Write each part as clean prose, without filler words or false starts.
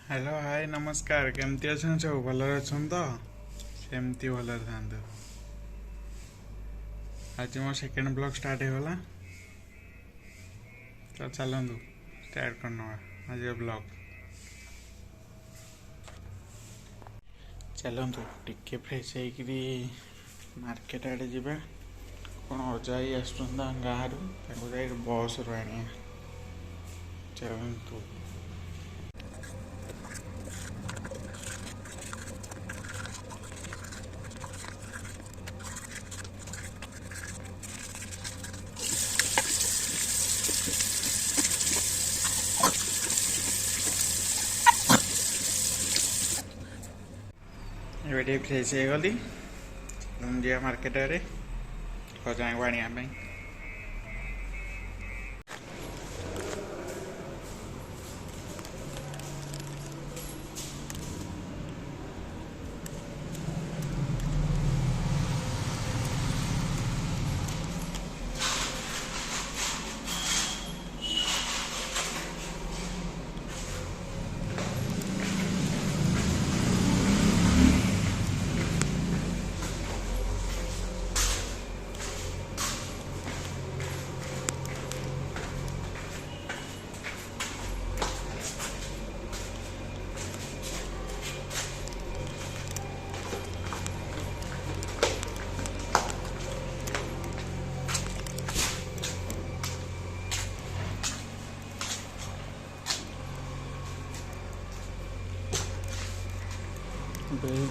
Hello hi नमस्कार केमती अच्छा सब भल अच्छा तो सेमती भल था। आज मो सेकेंड ब्लॉग स्टार्ट होगा तो चलतु स्टार्ट करना आज ब्लॉग चलतु टिके फ्रेश होकरी मार्केट आड़े जा कौन अजा आसुँच गाँव रु बस रू आने चलतु ये फ्रेश हो गली जा मार्केट आड़े खजा को आने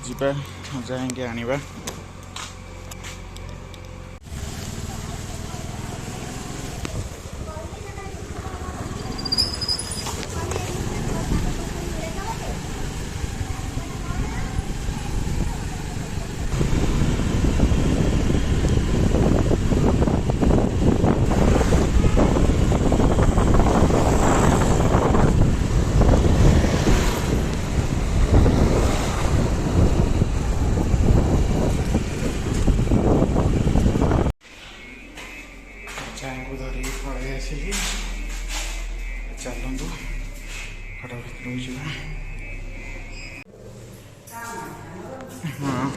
जा जाएंगे आनिबा को धरिक पड़े आसिक चलतु घर भर हाँ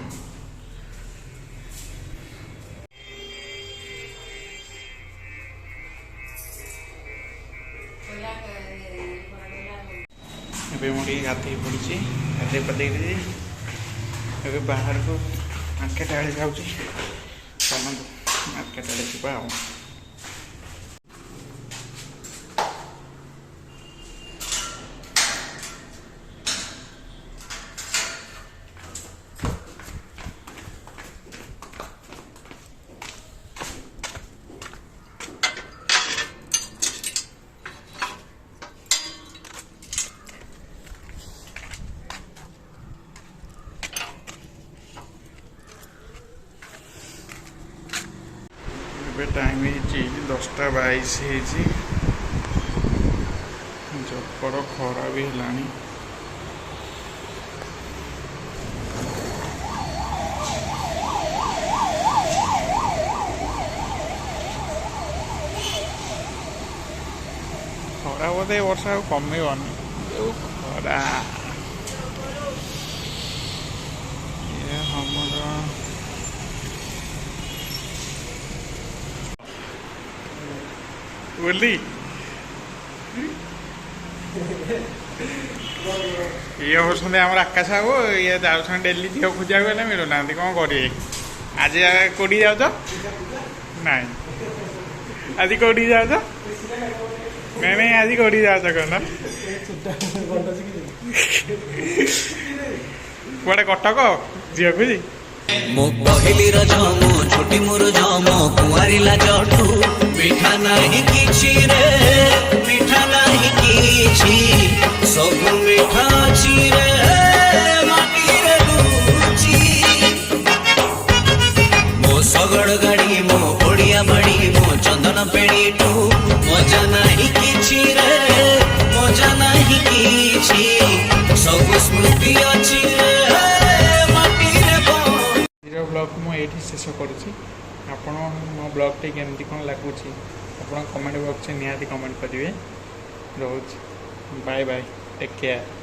मुझे गाधे पड़ी गाधे पदे बाहर को मार्केट आड़े जाऊँ चलतु मार्केट आड़े जा टाइम 10:22 जबर खरा भी है खरा बोधे वर्षा कमिबन खरा बोली ये होते आम आकाश बाबू ये जाऊँ डेली झील खोजा गले मिलूना कौन करेंगे आज कौटी जाऊच ना आज कौटी जाऊच नहीं नहीं आज कौटी जाऊच कहना कड़े कटक झील खोजी मो पहली रजम छोटी मोर जम कुआरी लाजठू मिठा नहीं किछि रे मिठा नहीं किछि सब मिठा अछि रे माटी रे लुची मो सगड़ गाड़ी मो ओडिया बाड़ी मो चंदन पेड़ीठू मजा नहीं किछि रे मजा नहीं किछि सब स्मृति अछि रे ब्लॉग मुझे शेष करुँची आपण मो ब्लॉग टी केमती कौन लगुच आप कमेंट बॉक्स निहाती कमेंट करेंगे रोज बाय बाय टेक केयर।